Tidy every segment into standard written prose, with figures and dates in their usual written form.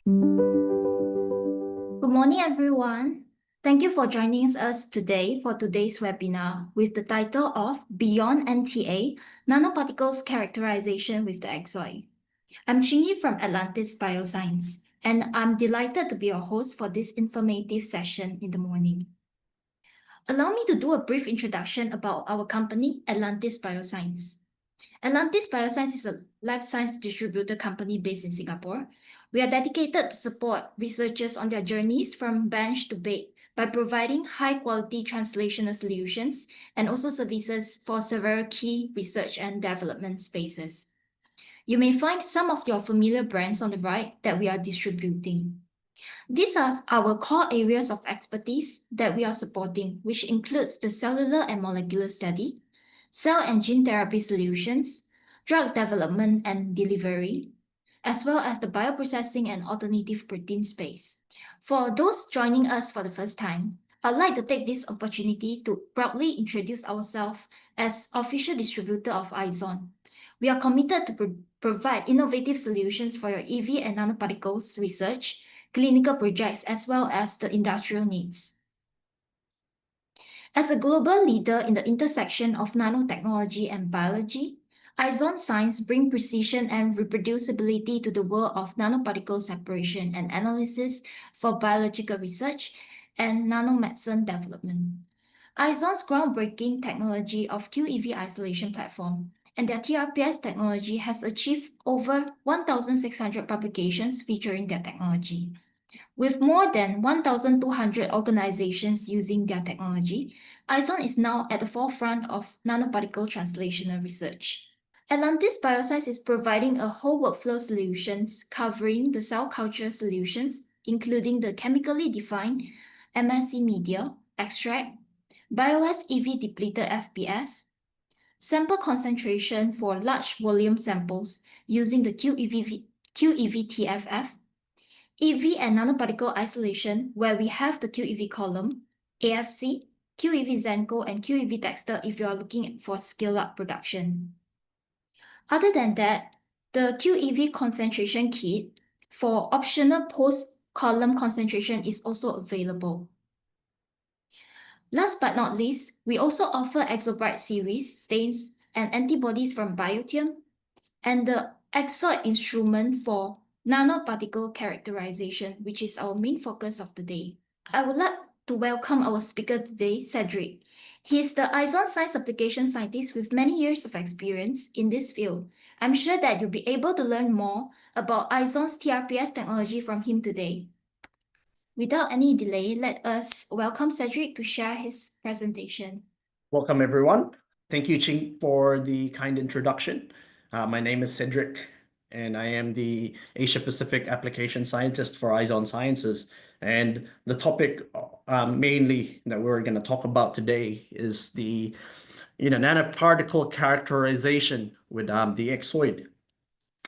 Good morning, everyone. Thank you for joining us today for today's webinar with the title of Beyond NTA, Nanoparticles Characterization with the Exoid. I'm Chingy from Atlantis Bioscience, and I'm delighted to be your host for this informative session in the morning. Allow me to do a brief introduction about our company, Atlantis Bioscience. Atlantis Bioscience is a life science distributor company based in Singapore. We are dedicated to support researchers on their journeys from bench to bake by providing high-quality translational solutions and also services for several key research and development spaces. You may find some of your familiar brands on the right that we are distributing. These are our core areas of expertise that we are supporting, which includes the cellular and molecular study, cell and gene therapy solutions, drug development and delivery, as well as the bioprocessing and alternative protein space. For those joining us for the first time, I'd like to take this opportunity to proudly introduce ourselves as official distributor of IZON. We are committed to provide innovative solutions for your EV and nanoparticles research, clinical projects, as well as the industrial needs. As a global leader in the intersection of nanotechnology and biology, IZON Science brings precision and reproducibility to the world of nanoparticle separation and analysis for biological research and nanomedicine development. IZON's groundbreaking technology of QEV isolation platform and their TRPS technology has achieved over 1,600 publications featuring their technology. With more than 1,200 organizations using their technology, IZON is now at the forefront of nanoparticle translational research. Atlantis Bioscience is providing a whole workflow solutions covering the cell culture solutions, including the chemically defined MSC media, extract, BioS EV depleted FPS, sample concentration for large volume samples using the QEV TFF, EV and nanoparticle isolation, where we have the QEV column, AFC, QEV Zenko, and QEV Dexter if you are looking for scale-up production. Other than that, the QEV concentration kit for optional post-column concentration is also available. Last but not least, we also offer Exobright series stains and antibodies from Biotium and the Exoid instrument for nanoparticle characterization, which is our main focus of the day. I would like to welcome our speaker today, Cedric. He is the IZON Science Application Scientist with many years of experience in this field. I'm sure that you'll be able to learn more about IZON's TRPS technology from him today. Without any delay, let us welcome Cedric to share his presentation. Welcome, everyone. Thank you, Ching, for the kind introduction. My name is Cedric, and I am the Asia Pacific Application Scientist for IZON Sciences. And the topic mainly that we're going to talk about today is the nanoparticle characterization with the Exoid.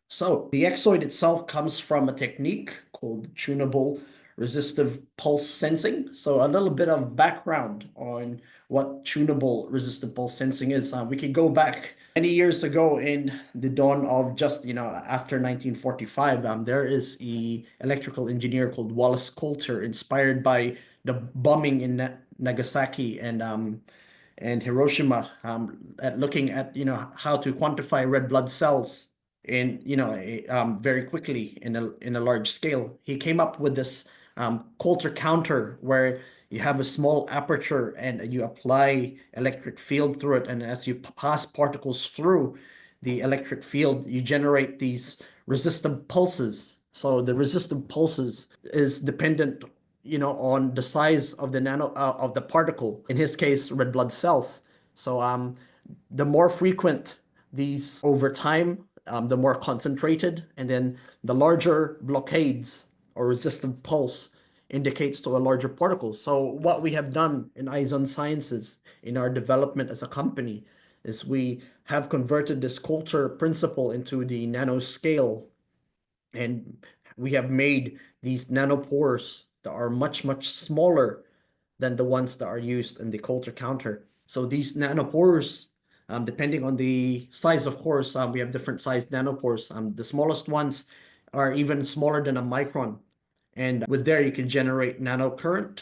So the Exoid itself comes from a technique called Tunable Resistive Pulse Sensing. So a little bit of background on what Tunable Resistive Pulse Sensing is. We can go back many years ago in the dawn of just, after 1945, there is an electrical engineer called Wallace Coulter, inspired by the bombing in Nagasaki and Hiroshima, at looking at, how to quantify red blood cells in very quickly in a large scale. He came up with this Coulter counter where you have a small aperture and you apply electric field through it, and as you pass particles through the electric field, you generate these resistive pulses. So the resistive pulses is dependent on the size of the of the particle, in his case red blood cells. So the more frequent these over time, the more concentrated, and then the larger blockades or resistive pulse indicates to a larger particle. So what we have done in IZON Sciences in our development as a company is we have converted this Coulter principle into the nanoscale, and we have made these nanopores that are much, much smaller than the ones that are used in the Coulter counter. So these nanopores, depending on the size, of course, we have different sized nanopores. The smallest ones are even smaller than a micron. And with there, you can generate nanocurrent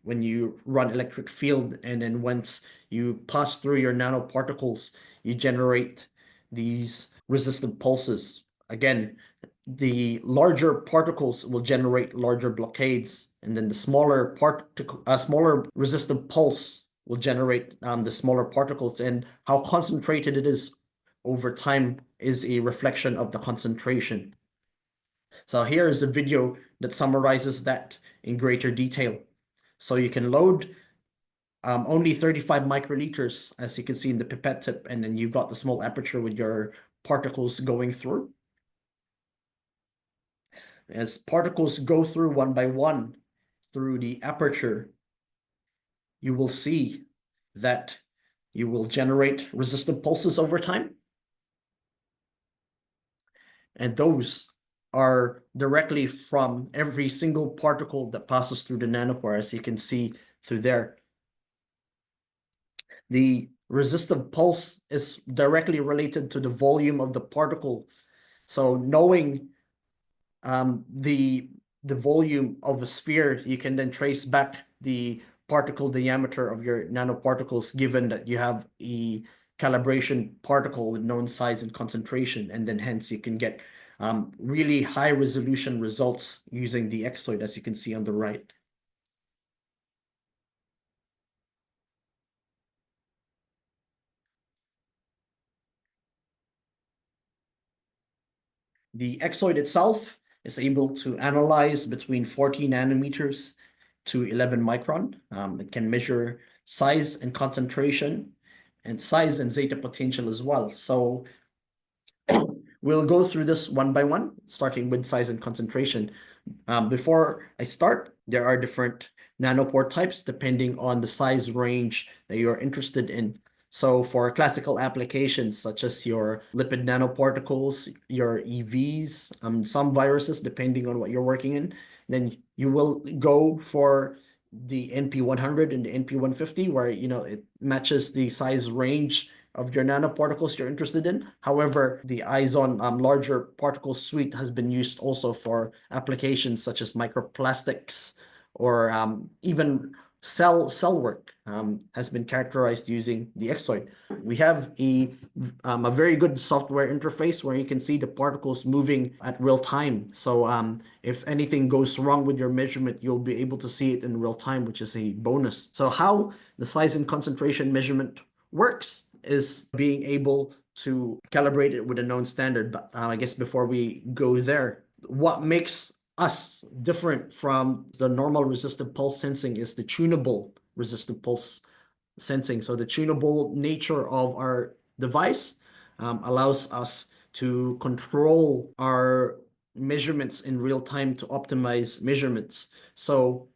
when you run electric field. And then once you pass through your nanoparticles, you generate these resistive pulses. Again, the larger particles will generate larger blockades, and then the smaller smaller resistive pulse will generate the smaller particles. And how concentrated it is over time is a reflection of the concentration. So here is a video that summarizes that in greater detail. So you can load only 35 microliters, as you can see in the pipette tip, and then you've got the small aperture with your particles going through. As particles go through one by one through the aperture, you will see that you will generate resistive pulses over time. And those are directly from every single particle that passes through the nanopore, as you can see through there. The resistive pulse is directly related to the volume of the particle. So knowing the volume of a sphere, you can then trace back the particle diameter of your nanoparticles, given that you have a calibration particle with known size and concentration, and then hence you can get really high resolution results using the Exoid, as you can see on the right. The Exoid itself is able to analyze between 40 nanometers to 11 micron. It can measure size and concentration, and size and zeta potential as well. So we'll go through this one by one, starting with size and concentration. Before I start, there are different nanopore types depending on the size range that you're interested in. So for classical applications such as your lipid nanoparticles, your EVs, some viruses, depending on what you're working in, then you will go for the NP100 and the NP150, where it matches the size range of your nanoparticles you're interested in. However, the IZON larger particle suite has been used also for applications such as microplastics, or even cell work has been characterized using the Exoid. We have a very good software interface where you can see the particles moving at real time. So if anything goes wrong with your measurement, you'll be able to see it in real time, which is a bonus. So how the size and concentration measurement works is being able to calibrate it with a known standard. But I guess before we go there, what makes us different from the normal resistive pulse sensing is the tunable resistive pulse sensing. So the tunable nature of our device allows us to control our measurements in real time to optimize measurements. So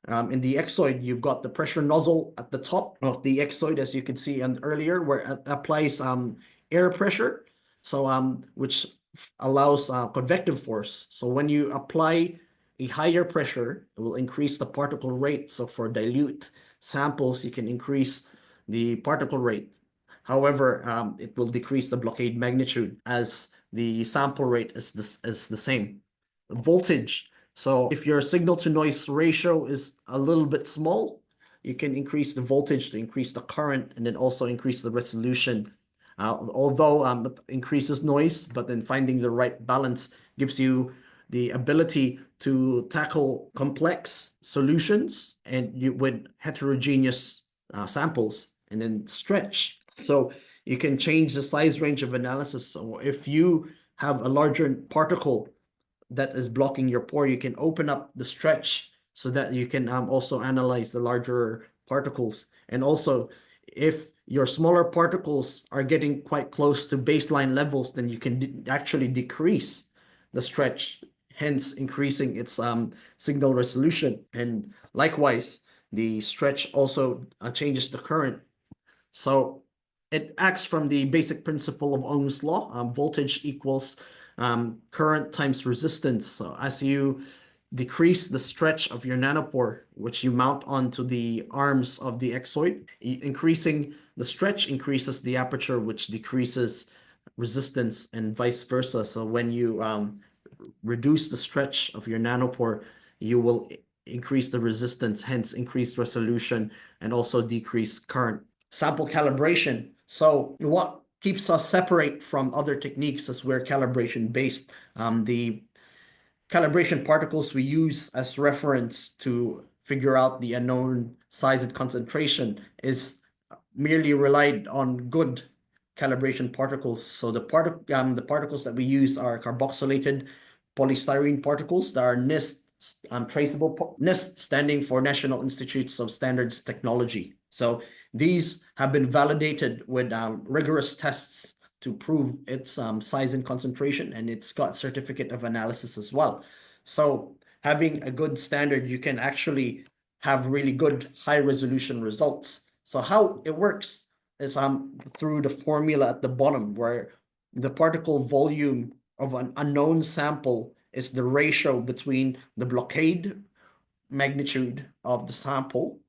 in the Exoid, you've got the pressure nozzle at the top of the Exoid, as you can see earlier, where it applies air pressure, so which allows convective force. So when you apply a higher pressure, it will increase the particle rate. So for dilute samples, you can increase the particle rate. However, it will decrease the blockade magnitude as the sample rate is the same. Voltage. So if your signal to noise ratio is a little bit small, you can increase the voltage to increase the current, and then also increase the resolution. Although it increases noise, but then finding the right balance gives you the ability to tackle complex solutions and with heterogeneous samples, and then stretch. So you can change the size range of analysis. So if you have a larger particle that is blocking your pore, you can open up the stretch so that you can also analyze the larger particles. And also, if your smaller particles are getting quite close to baseline levels, then you can actually decrease the stretch, hence increasing its signal resolution. And likewise, the stretch also changes the current. So it acts from the basic principle of Ohm's law. Voltage equals current times resistance. So as you decrease the stretch of your nanopore, which you mount onto the arms of the Exoid, increasing the stretch increases the aperture, which decreases resistance, and vice versa. So when you reduce the stretch of your nanopore, you will increase the resistance, hence increase resolution, and also decrease current. Sample calibration. So what keeps us separate from other techniques is we're calibration based. The calibration particles we use as reference to figure out the unknown size and concentration is merely relied on good calibration particles. So the particles that we use are carboxylated polystyrene particles that are NIST traceable. NIST standing for National Institutes of Standards Technology. So these have been validated with rigorous tests to prove its size and concentration, and it's got certificate of analysis as well. So having a good standard, you can actually have really good high resolution results. So how it works is through the formula at the bottom, where the particle volume of an unknown sample is the ratio between the blockade magnitude of the sample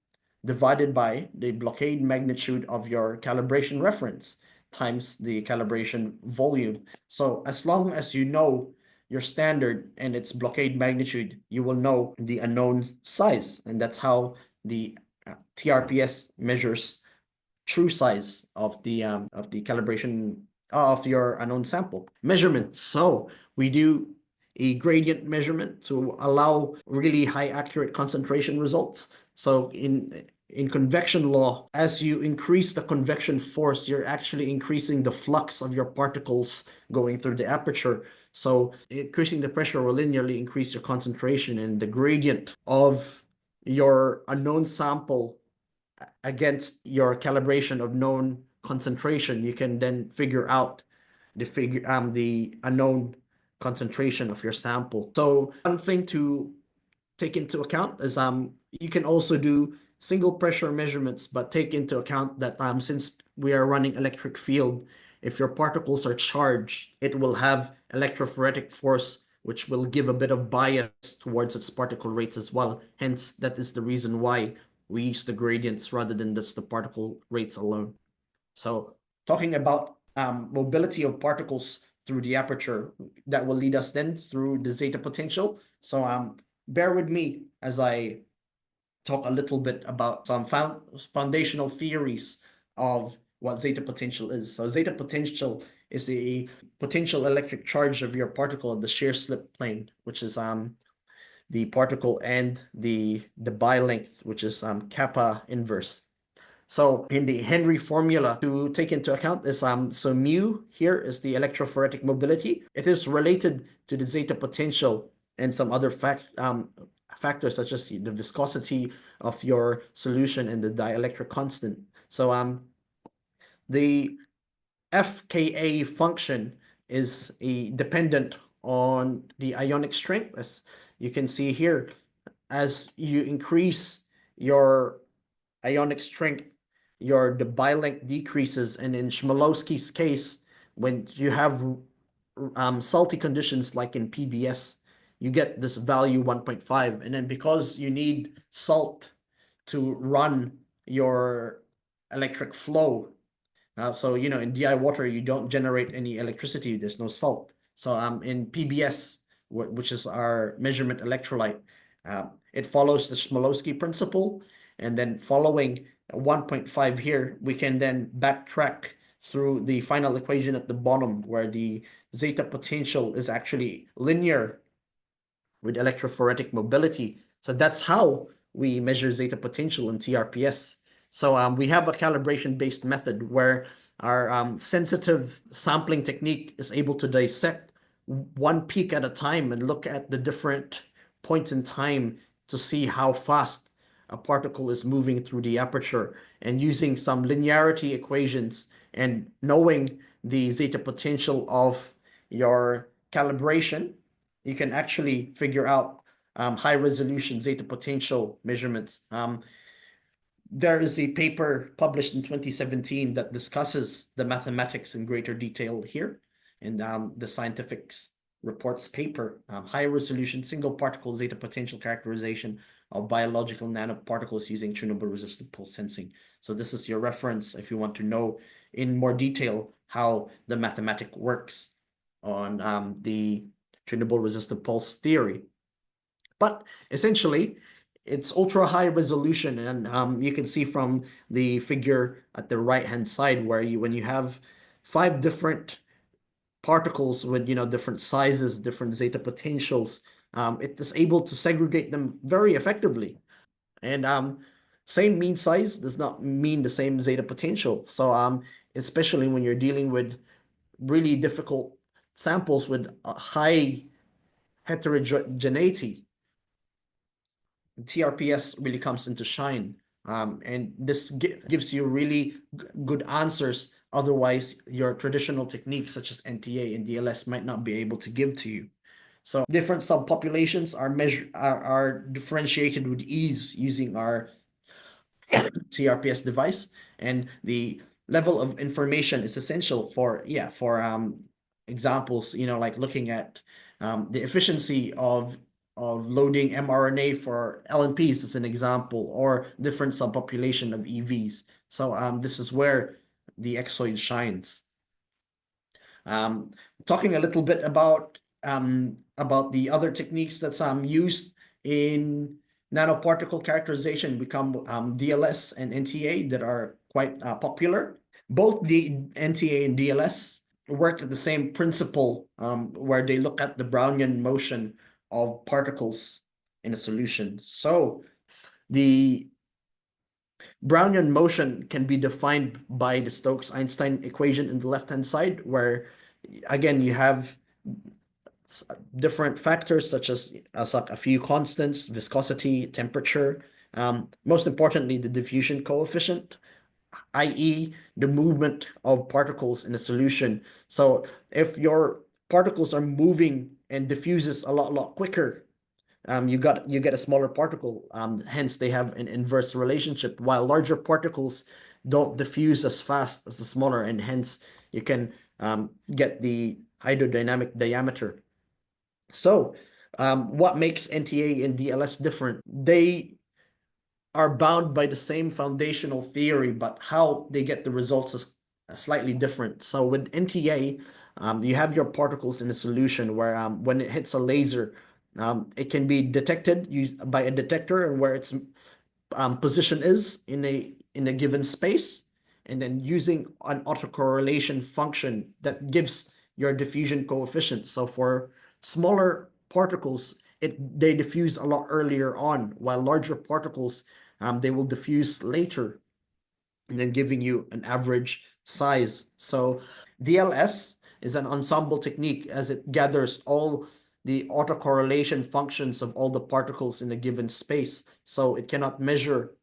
divided by the blockade magnitude of your calibration reference times the calibration volume. So as long as you know your standard and its blockade magnitude, you will know the unknown size. And that's how the TRPS measures true size of the calibration of your unknown sample. Measurements. So we do a gradient measurement to allow really high accurate concentration results. So in convection law, as you increase the convection force, you're actually increasing the flux of your particles going through the aperture. So increasing the pressure will linearly increase your concentration, and the gradient of your unknown sample against your calibration of known concentration, you can then figure out the unknown concentration of your sample. So one thing to take into account is you can also do single pressure measurements, but take into account that since we are running electric field, if your particles are charged, it will have electrophoretic force, which will give a bit of bias towards its particle rates as well. Hence, that is the reason why we use the gradients rather than just the particle rates alone. So talking about mobility of particles through the aperture, that will lead us then through the zeta potential. So bear with me as I talk a little bit about some foundational theories of what zeta potential is. So zeta potential is a potential electric charge of your particle in the shear slip plane, which is the particle and the bi length, which is kappa inverse. So in the Henry formula to take into account is so mu here is the electrophoretic mobility. It is related to the zeta potential and some other factors such as the viscosity of your solution and the dielectric constant. So the FKA function is dependent on the ionic strength, as you can see here. As you increase your ionic strength, the bi-length decreases, and in Chmielowski's case, when you have salty conditions like in PBS, you get this value 1.5, and then because you need salt to run your electric flow, so in DI water you don't generate any electricity, there's no salt. So in PBS, which is our measurement electrolyte, it follows the Chmielowski principle, and then following 1.5 here, we can then backtrack through the final equation at the bottom, where the zeta potential is actually linear with electrophoretic mobility. So that's how we measure zeta potential in TRPS. So we have a calibration-based method where our sensitive sampling technique is able to dissect one peak at a time and look at the different points in time to see how fast a particle is moving through the aperture, and using some linearity equations and knowing the zeta potential of your calibration, you can actually figure out high resolution zeta potential measurements. There is a paper published in 2017 that discusses the mathematics in greater detail here, and the scientific reports paper, high resolution single particle zeta potential characterization of biological nanoparticles using tunable resistive pulse sensing. So this is your reference if you want to know in more detail how the mathematic works on the tunable resistive pulse theory. But essentially, it's ultra high resolution, and you can see from the figure at the right-hand side where when you have 5 different particles with different sizes, different zeta potentials, it is able to segregate them very effectively. And same mean size does not mean the same zeta potential. So especially when you're dealing with really difficult samples with a high heterogeneity, TRPS really comes into shine. And this gives you really good answers. Otherwise, your traditional techniques such as NTA and DLS might not be able to give to you. So different subpopulations are differentiated with ease using our TRPS device, and the level of information is essential for examples, like looking at the efficiency of loading mRNA for LNPs as an example, or different subpopulation of EVs. So this is where the Exoid shines. Talking a little bit about the other techniques that's used in nanoparticle characterization, become DLS and NTA that are quite popular. Both the NTA and DLS work at the same principle, where they look at the Brownian motion of particles in a solution. So the Brownian motion can be defined by the Stokes-Einstein equation in the left-hand side, where again you have different factors such as like a few constants, viscosity, temperature, most importantly, the diffusion coefficient, i.e. the movement of particles in a solution. So if your particles are moving and diffuses a lot quicker, you get a smaller particle. Hence, they have an inverse relationship, while larger particles don't diffuse as fast as the smaller, and hence you can get the hydrodynamic diameter. So what makes NTA and DLS different? They are bound by the same foundational theory, but how they get the results is slightly different. So with NTA, you have your particles in a solution where when it hits a laser, it can be detected by a detector and where its position is in a given space, and then using an autocorrelation function that gives your diffusion coefficient. So for smaller particles, they diffuse a lot earlier on, while larger particles, they will diffuse later, and then giving you an average size. So DLS is an ensemble technique as it gathers all the autocorrelation functions of all the particles in a given space. So it cannot measure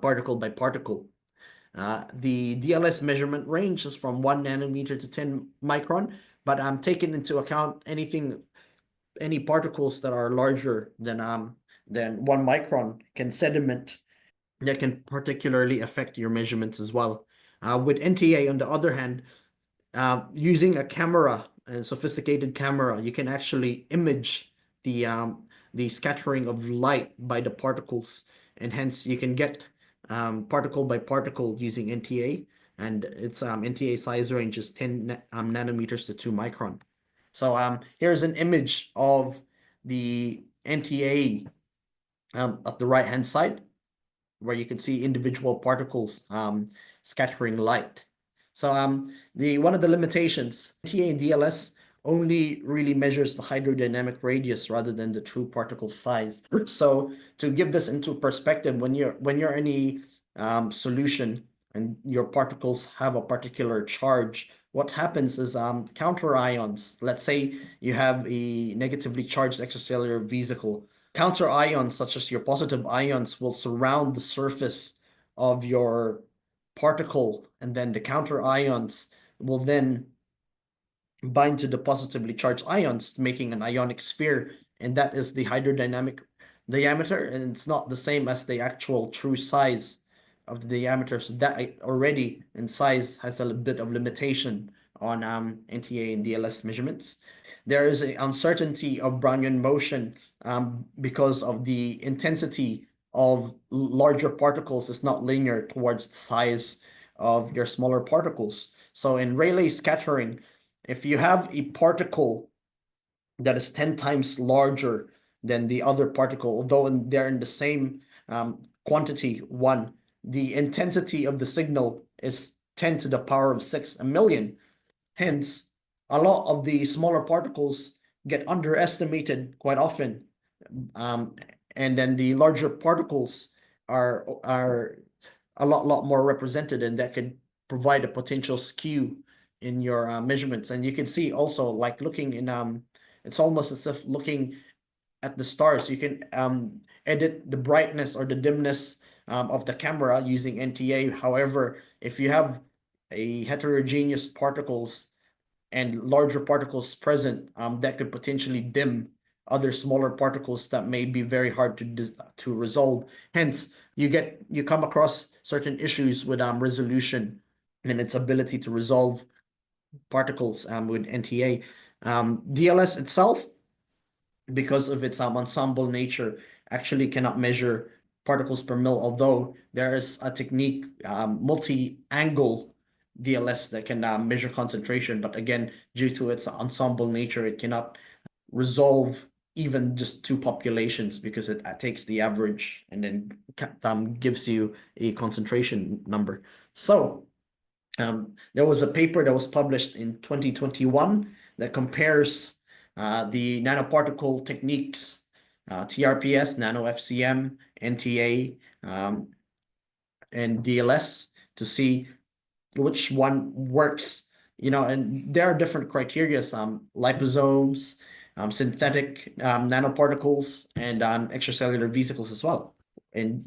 particle by particle. The DLS measurement range is from 1 nanometer to 10 micron, but I'm taking into account any particles that are larger than 1 micron can sediment, that can particularly affect your measurements as well. With NTA, on the other hand, using a camera, a sophisticated camera, you can actually image the scattering of light by the particles, and hence you can get particle by particle using NTA, and its NTA size range is 10 nanometers to 2 micron. So here's an image of the NTA at the right-hand side, where you can see individual particles scattering light. So one of the limitations, NTA and DLS only really measures the hydrodynamic radius rather than the true particle size. So to give this into perspective, when you're in a solution and your particles have a particular charge, what happens is counter ions. Let's say you have a negatively charged extracellular vesicle. Counter ions, such as your positive ions, will surround the surface of your particle, and then the counter ions will then bind to the positively charged ions, making an ionic sphere, and that is the hydrodynamic diameter, and it's not the same as the actual true size of the diameter. So that already in size has a bit of limitation on NTA and DLS measurements. There is an uncertainty of Brownian motion because of the intensity of larger particles is not linear towards the size of your smaller particles. So in Rayleigh scattering, if you have a particle that is 10 times larger than the other particle, although they're in the same quantity, 1. The intensity of the signal is 10 to the power of 6 a million. Hence, a lot of the smaller particles get underestimated quite often. And then the larger particles are a lot more represented, and that could provide a potential skew in your measurements. And you can see also, like looking in it's almost as if looking at the stars. You can edit the brightness or the dimness of the camera using NTA. However, if you have a heterogeneous particles and larger particles present, that could potentially dim other smaller particles that may be very hard to resolve. Hence, you come across certain issues with resolution and its ability to resolve particles with NTA. DLS itself, because of its ensemble nature, actually cannot measure particles per mil, although there is a technique, multi-angle DLS, that can measure concentration. But again, due to its ensemble nature, it cannot resolve even just two populations, because it takes the average and then gives you a concentration number. So there was a paper that was published in 2021 that compares the nanoparticle techniques, TRPS, nano FCM, NTA, and DLS, to see which one works. And there are different criteria, liposomes, synthetic nanoparticles, and extracellular vesicles as well. And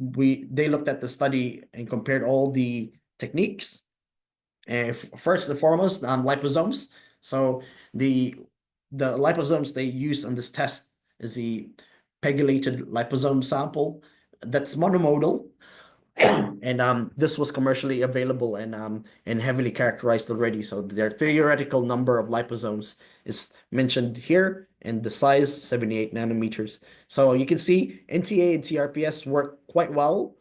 they looked at the study and compared all the techniques. First and foremost, liposomes. So the liposomes they use on this test is the pegylated liposome sample that's monomodal. And this was commercially available and heavily characterized already. So their theoretical number of liposomes is mentioned here, and the size 78 nanometers. So you can see NTA and TRPS work quite well,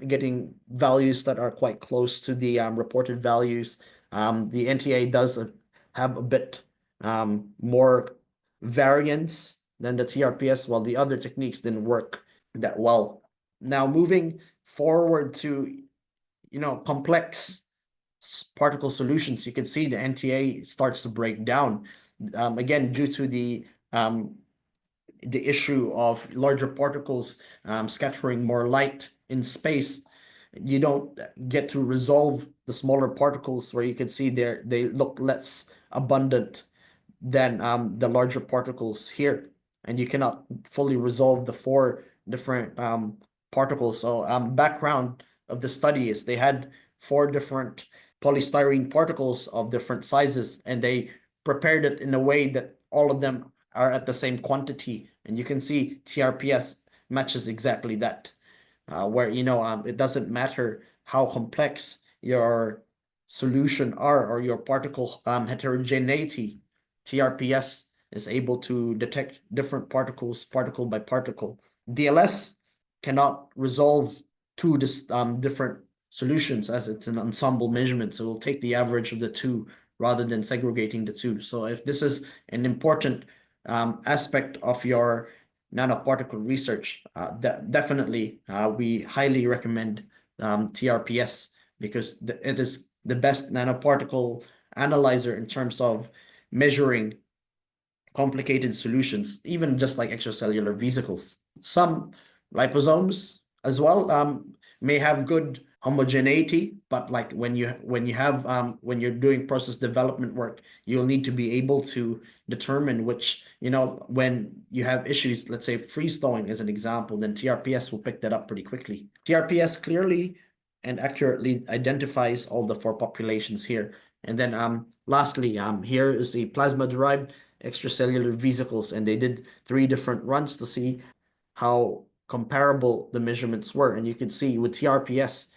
getting values that are quite close to the reported values. The NTA does have a bit more variance than the TRPS, while the other techniques didn't work that well. Now moving forward to complex particle solutions, you can see the NTA starts to break down, again due to the issue of larger particles scattering more light in space. You don't get to resolve the smaller particles, where you can see they look less abundant than the larger particles here, and you cannot fully resolve the 4 different particles. So background of the study is they had 4 different polystyrene particles of different sizes, and they prepared it in a way that all of them are at the same quantity. And you can see TRPS matches exactly that, where it doesn't matter how complex your solution are or your particle heterogeneity, TRPS is able to detect different particles particle by particle. DLS cannot resolve 2 different solutions, as it's an ensemble measurement, so it'll take the average of the 2 rather than segregating the 2. So if this is an important aspect of your nanoparticle research, definitely we highly recommend TRPS, because it is the best nanoparticle analyzer in terms of measuring complicated solutions, even just like extracellular vesicles. Some liposomes as well may have good homogeneity, but like when you're doing process development work, you'll need to be able to determine which, when you have issues, let's say freeze thawing as an example, then TRPS will pick that up pretty quickly. TRPS clearly and accurately identifies all the 4 populations here. And then lastly, here is the plasma-derived extracellular vesicles, and they did 3 different runs to see how comparable the measurements were. And you can see with TRPS,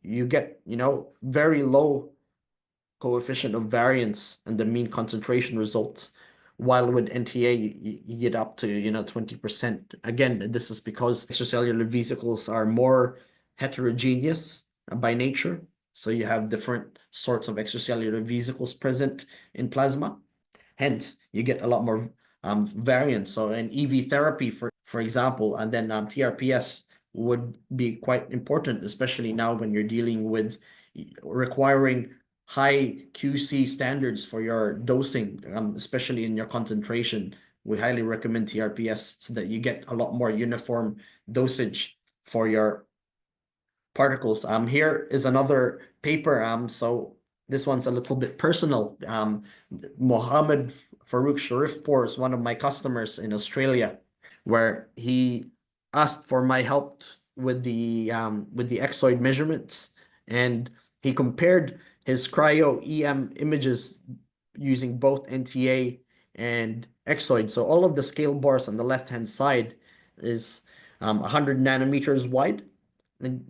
you get, very low coefficient of variance and the mean concentration results, while with NTA, you get up to, 20%. Again, this is because extracellular vesicles are more heterogeneous by nature. So you have different sorts of extracellular vesicles present in plasma. Hence, you get a lot more variants. So an EV therapy, for example, and then TRPS would be quite important, especially now when you're dealing with requiring high QC standards for your dosing, especially in your concentration. We highly recommend TRPS so that you get a lot more uniform dosage for your particles. Here is another paper. So this one's a little bit personal. Mohammed Farouk Sharifpour is one of my customers in Australia, where he asked for my help with the Exoid measurements, and he compared his cryo EM images using both NTA and Exoid. So all of the scale bars on the left-hand side is 100 nanometers wide. And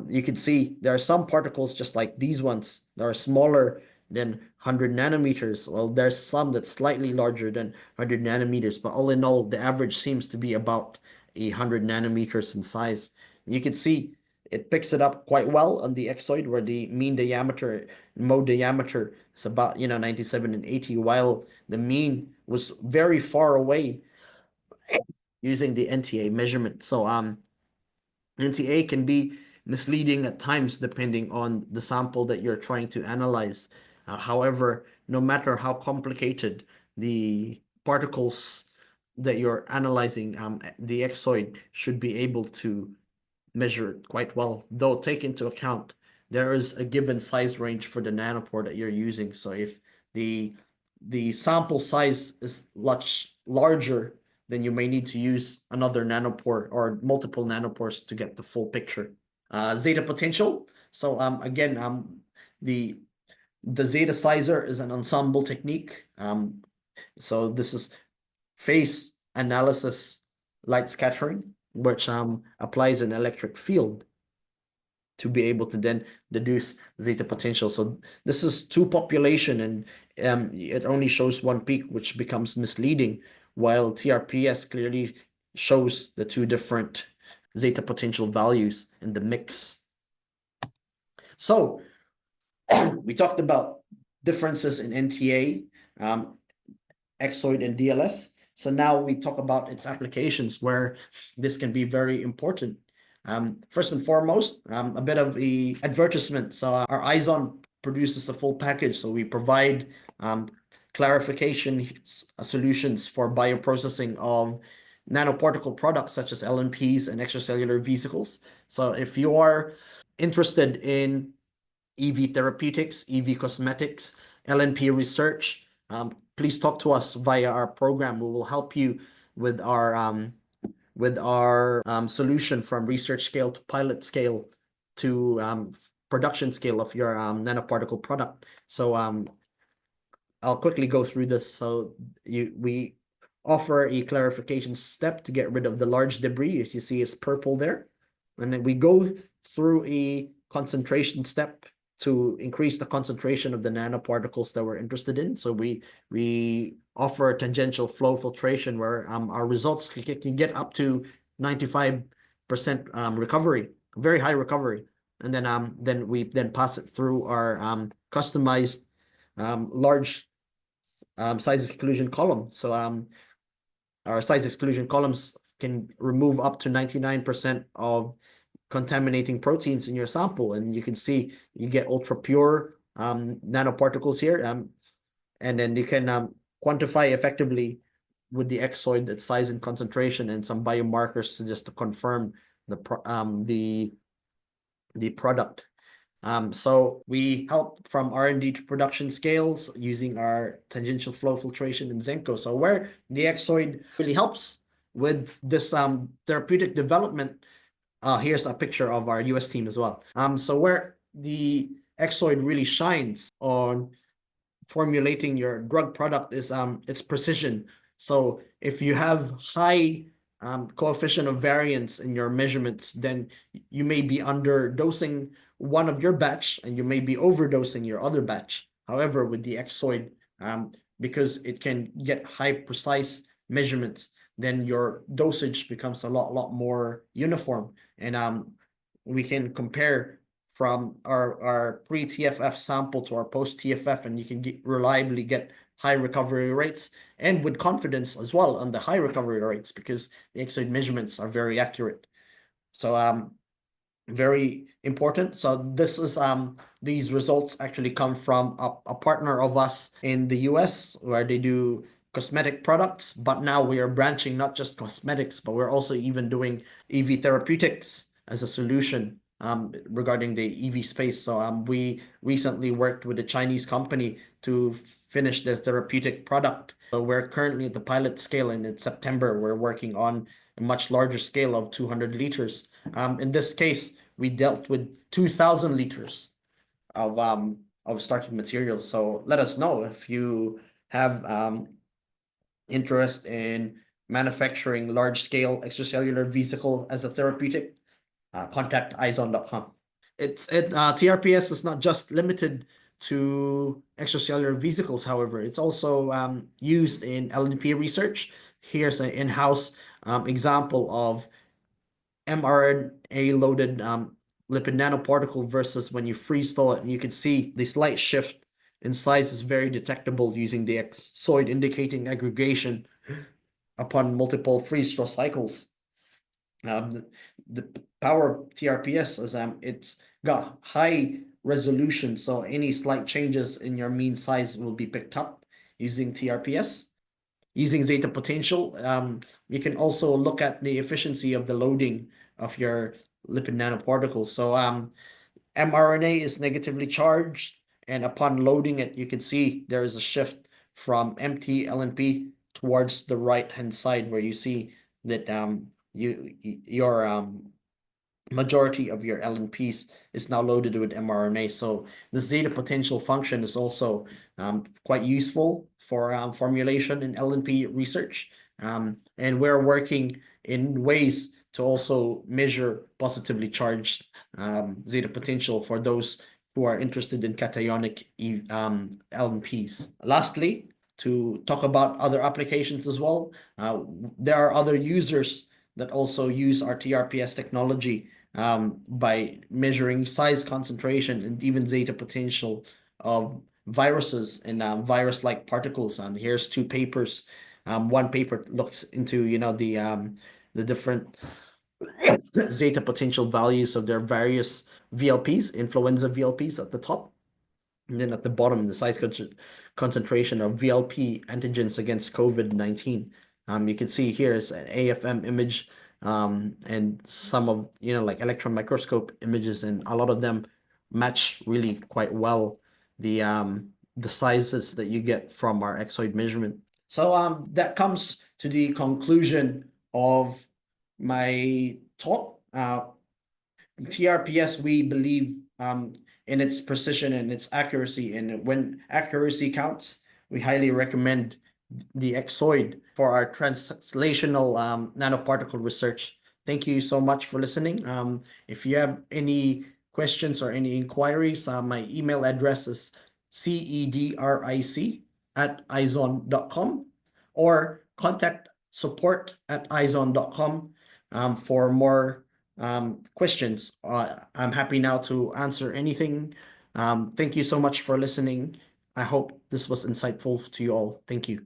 you can see there are some particles just like these ones that are smaller than 100 nanometers. Well, there's some that's slightly larger than 100 nanometers, but all in all, the average seems to be about 100 nanometers in size. You can see it picks it up quite well on the Exoid, where the mean diameter, mode diameter is about 97 and 80, while the mean was very far away using the NTA measurement. So NTA can be misleading at times depending on the sample that you're trying to analyze. However, no matter how complicated the particles that you're analyzing, the Exoid should be able to measure it quite well, though take into account there is a given size range for the nanopore that you're using. So if the sample size is much larger, then you may need to use another nanopore or multiple nanopores to get the full picture. Zeta potential. So again, the zeta sizer is an ensemble technique. So this is phase analysis light scattering, which applies an electric field to be able to then deduce zeta potential. So this is two population, and it only shows one peak, which becomes misleading, while TRPS clearly shows the two different zeta potential values in the mix. So we talked about differences in NTA, Exoid, and DLS. So now we talk about its applications where this can be very important. First and foremost, a bit of the advertisement. So our IZON produces a full package. So we provide clarification solutions for bioprocessing of nanoparticle products such as LNPs and extracellular vesicles. So if you are interested in EV therapeutics, EV cosmetics, LNP research, please talk to us via our program. We will help you with our solution from research scale to pilot scale to production scale of your nanoparticle product. So I'll quickly go through this. So we offer a clarification step to get rid of the large debris, as you see is purple there. And then we go through a concentration step to increase the concentration of the nanoparticles that we're interested in. So we offer tangential flow filtration where our results can get up to 95% recovery, very high recovery. And then we pass it through our customized large size exclusion column. So our size exclusion columns can remove up to 99% of contaminating proteins in your sample, and you can see you get ultra pure nanoparticles here, and then you can quantify effectively with the Exoid that size and concentration and some biomarkers to confirm the product. So we help from R&D to production scales using our tangential flow filtration in Zenko. So where the Exoid really helps with this therapeutic development, here's a picture of our US team as well. So where the Exoid really shines on formulating your drug product is its precision. So if you have high coefficient of variance in your measurements, then you may be underdosing one of your batch and you may be overdosing your other batch. However, with the Exoid, because it can get high precise measurements, then your dosage becomes a lot more uniform. And we can compare from our pre-TFF sample to our post-TFF, and you can reliably get high recovery rates and with confidence as well on the high recovery rates because the Exoid measurements are very accurate. So very important. So this is these results actually come from a partner of us in the US where they do cosmetic products, but now we are branching not just cosmetics, but we're also even doing EV therapeutics as a solution regarding the EV space. So we recently worked with a Chinese company to finish their therapeutic product. So we're currently at the pilot scale, and in September we're working on a much larger scale of 200 liters. In this case, we dealt with 2,000 liters of starting materials. So let us know if you have interest in manufacturing large-scale extracellular vesicle as a therapeutic. Contact IZON.com. TRPS is not just limited to extracellular vesicles, however, it's also used in LNP research. Here's an in-house example of mRNA-loaded lipid nanoparticle versus when you freeze thaw it, and you can see the slight shift in size is very detectable using the Exoid indicating aggregation upon multiple freeze thaw cycles. The power of TRPS is it's got high resolution, so any slight changes in your mean size will be picked up using TRPS. Using zeta potential, you can also look at the efficiency of the loading of your lipid nanoparticles. So mRNA is negatively charged, and upon loading it, you can see there is a shift from empty LNP towards the right-hand side where you see that your majority of your LNPs is now loaded with mRNA. So the zeta potential function is also quite useful for formulation in LNP research. And we're working in ways to also measure positively charged zeta potential for those who are interested in cationic LNPs. Lastly, to talk about other applications as well, there are other users that also use our TRPS technology by measuring size, concentration, and even zeta potential of viruses and virus-like particles. Here's two papers. One paper looks into the different zeta potential values of their various VLPs, influenza VLPs at the top. And then at the bottom, the size concentration of VLP antigens against COVID-19. You can see here is an AFM image and some of, like electron microscope images, and a lot of them match really quite well the sizes that you get from our Exoid measurement. So that comes to the conclusion of my talk. TRPS, we believe in its precision and its accuracy, and when accuracy counts, we highly recommend the Exoid for our translational nanoparticle research. Thank you so much for listening. If you have any questions or any inquiries, my email address is cedric@izon.com, or contact support@izon.com for more questions. I'm happy now to answer anything. Thank you so much for listening. I hope this was insightful to you all. Thank you.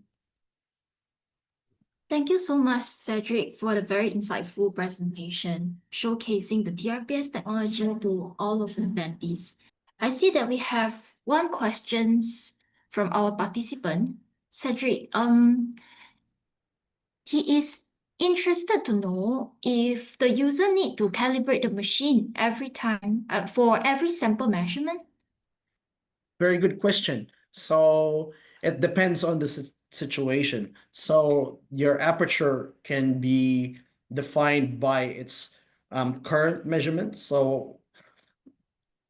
Thank you so much, Cedric, for the very insightful presentation showcasing the TRPS technology to all of the attendees. I see that we have one question from our participant, Cedric. He is interested to know if the user need to calibrate the machine every time for every sample measurement. Very good question. So it depends on the situation. So your aperture can be defined by its current measurement. So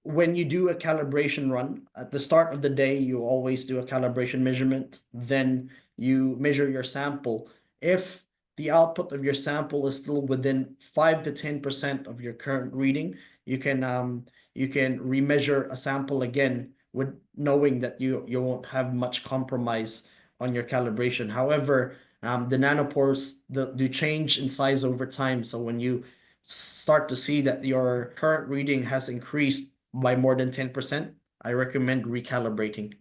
when you do a calibration run, at the start of the day, you always do a calibration measurement. Then you measure your sample. If the output of your sample is still within 5 to 10% of your current reading, you can remeasure a sample again with knowing that you won't have much compromise on your calibration. However, the nanopores do change in size over time. So when you start to see that your current reading has increased by more than 10%, I recommend recalibrating.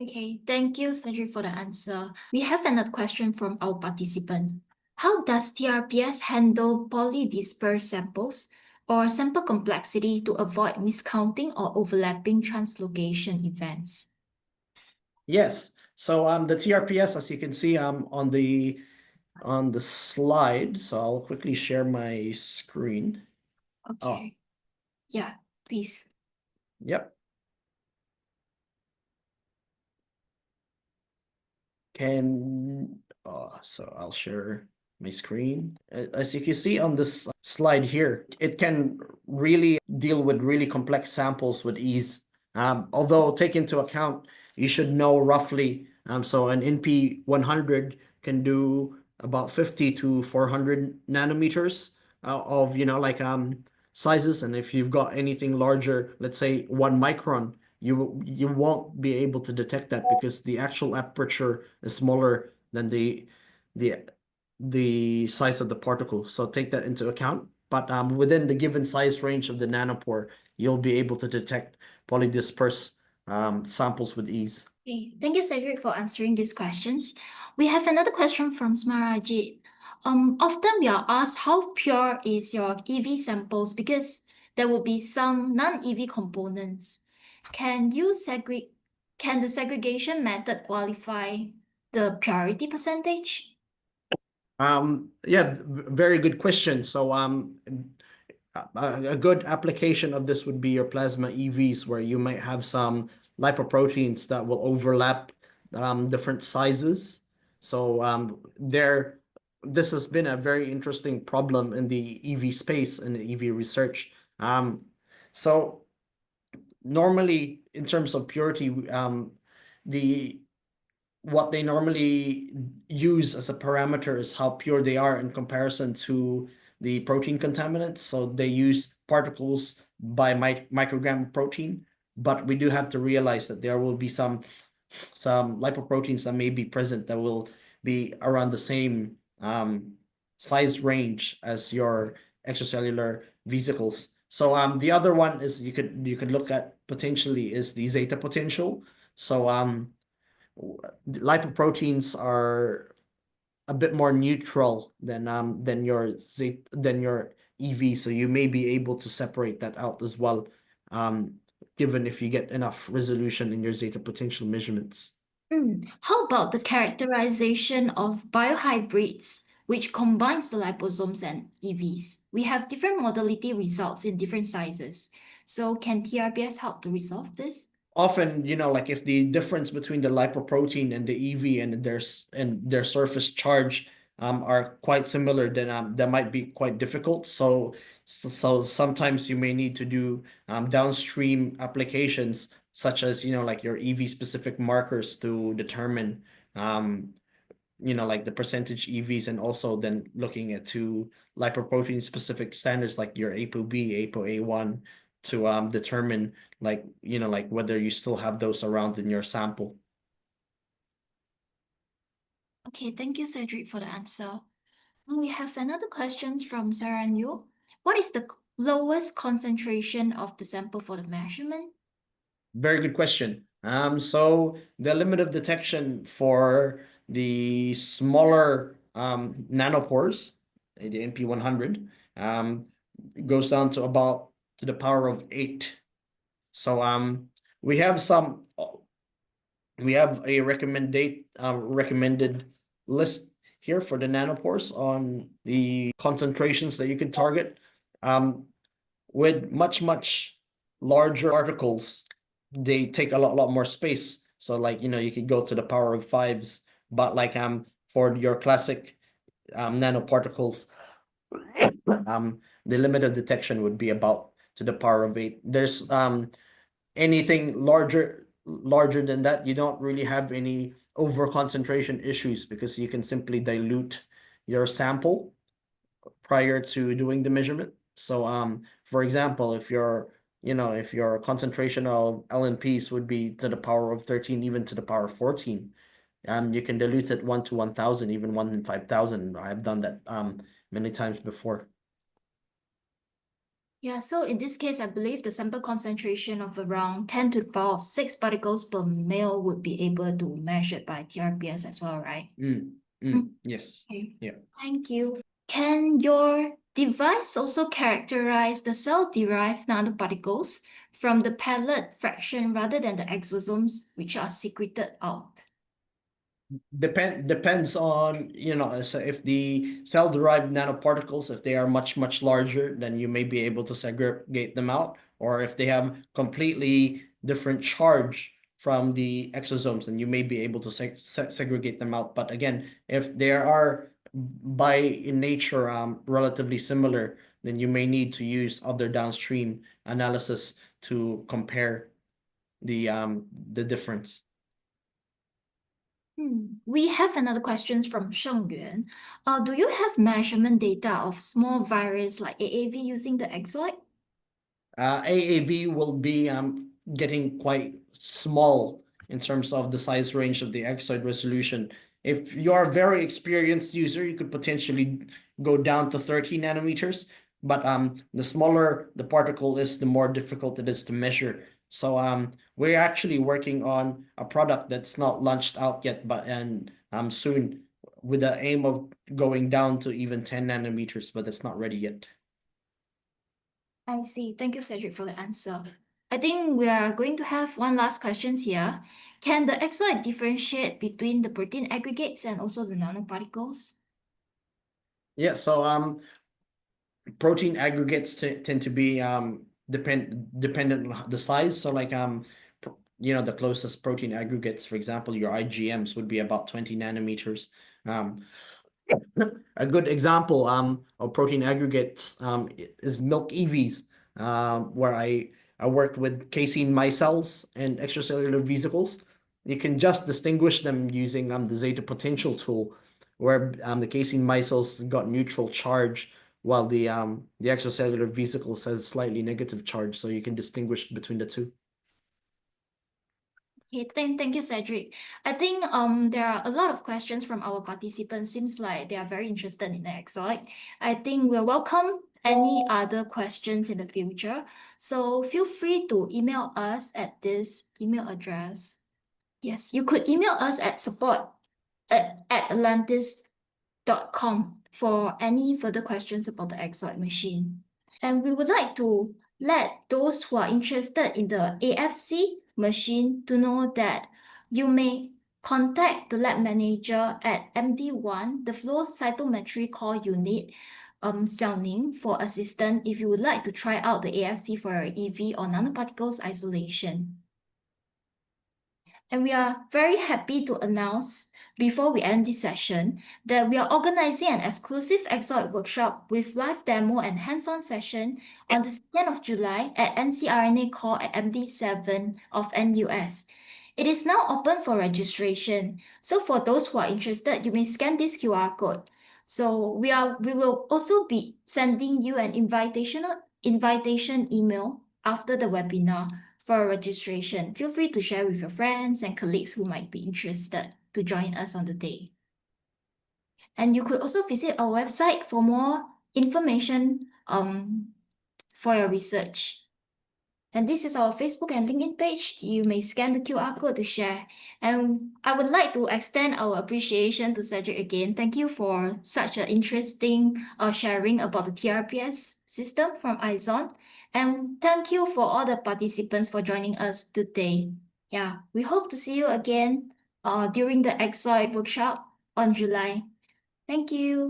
Okay, thank you, Cedric, for the answer. We have another question from our participant. How does TRPS handle polydispersed samples or sample complexity to avoid miscounting or overlapping translocation events? Yes. So the TRPS, as you can see, on the slide. So I'll quickly share my screen. Oh, Okay. Yeah, please. yep. So I'll share my screen. As you can see on this slide here, it can really deal with really complex samples with ease. Although take into account, you should know roughly, so an NP 100 can do about 50 to 400 nanometers of, sizes. And if you've got anything larger, let's say 1 micron, you won't be able to detect that because the actual aperture is smaller than the the size of the particle. So take that into account. But within the given size range of the nanopore, you'll be able to detect polydisperse samples with ease. Okay, thank you, Cedric, for answering these questions. We have another question from Smarajit. Often we are asked how pure is your EV samples because there will be some non-EV components. Can you segregate? Can the segregation method qualify the purity percentage? Yeah, very good question. So a good application of this would be your plasma EVs, where you might have some lipoproteins that will overlap different sizes. So this has been a very interesting problem in the EV space and the EV research. So normally, in terms of purity, the what they normally use as a parameter is how pure they are in comparison to the protein contaminants. So they use particles by microgram of protein, but we do have to realize that there will be some lipoproteins that may be present that will be around the same size range as your extracellular vesicles. So the other one is you could look at potentially is the zeta potential. So lipoproteins are a bit more neutral than your EV, so you may be able to separate that out as well, given if you get enough resolution in your zeta potential measurements. How about the characterization of biohybrids, which combines the liposomes and EVs? We have different modality results in different sizes. So can TRPS help to resolve this? Often, like if the difference between the lipoprotein and the EV and their surface charge are quite similar, then that might be quite difficult. So sometimes you may need to do downstream applications such as like your EV specific markers to determine like the percentage EVs, and also then looking at two lipoprotein specific standards like your ApoB, ApoA1 to determine like whether you still have those around in your sample. Okay, thank you, Cedric, for the answer. We have another question from Sarah Yu. What is the lowest concentration of the sample for the measurement? Very good question. So the limit of detection for the smaller nanopores, the NP100, goes down to about to the power of 8. So we have a recommended list here for the nanopores on the concentrations that you could target. With much larger particles, they take a lot more space. So like you could go to the power of 5s, but like for your classic nanoparticles, the limit of detection would be about to the power of 8. There's anything larger than that, you don't really have any over concentration issues because you can simply dilute your sample prior to doing the measurement. So for example, if your concentration of LNPs would be to the power of 13, even to the power of 14, you can dilute it 1 to 1,000, even 1 in 5,000. I've done that many times before. Yeah, so in this case, I believe the sample concentration of around 10 to the power of 6 particles per mil would be able to measure by TRPS as well, right? Yes. Okay. Yeah. Thank you. Can your device also characterize the cell-derived nanoparticles from the pellet fraction rather than the exosomes which are secreted out? Depends on, so if the cell-derived nanoparticles, if they are much larger, then you may be able to segregate them out, or if they have completely different charge from the exosomes, then you may be able to segregate them out. But again, if they are by in nature relatively similar, then you may need to use other downstream analysis to compare the difference. We have another question from Sheng Yuan. Do you have measurement data of small virus like AAV using the Exoid? AAV will be getting quite small in terms of the size range of the Exoid resolution. If you are a very experienced user, you could potentially go down to 30 nanometers, but the smaller the particle is, the more difficult it is to measure. So we're actually working on a product that's not launched out yet, but soon, with the aim of going down to even 10 nanometers, but it's not ready yet. I see. Thank you, Cedric, for the answer. I think we are going to have one last question here. Can the Exoid differentiate between the protein aggregates and also the nanoparticles? Yeah, so protein aggregates tend to be dependent on the size. So like the closest protein aggregates, for example, your IgMs would be about 20 nanometers. A good example of protein aggregates is milk EVs, where I worked with casein micelles and extracellular vesicles. You can just distinguish them using the zeta potential tool, where the casein micelles got neutral charge, while the extracellular vesicles has slightly negative charge, so you can distinguish between the two. Okay, thank you, Cedric. I think there are a lot of questions from our participants. Seems like they are very interested in the Exoid. I think we'll welcome any other questions in the future. So feel free to email us at this email address. Yes, you could email us at support at atlantis.com for any further questions about the Exoid machine. And we would like to let those who are interested in the AFC machine to know that you may contact the lab manager at MD1, the flow cytometry core unit, Xiaoning, for assistance if you would like to try out the AFC for your EV or nanoparticles isolation. And we are very happy to announce, before we end this session, that we are organizing an exclusive Exoid workshop with live demo and hands-on session on the 2nd of July at NCRNA Core at MD7 of NUS. It is now open for registration. So for those who are interested, you may scan this QR code. So we will also be sending you an invitation email after the webinar for registration. Feel free to share with your friends and colleagues who might be interested to join us on the day. And you could also visit our website for more information for your research. And this is our Facebook and LinkedIn page. You may scan the QR code to share. And I would like to extend our appreciation to Cedric again. Thank you for such an interesting sharing about the TRPS system from IZON. And thank you for all the participants for joining us today. Yeah, we hope to see you again during the Exoid workshop on July. Thank you.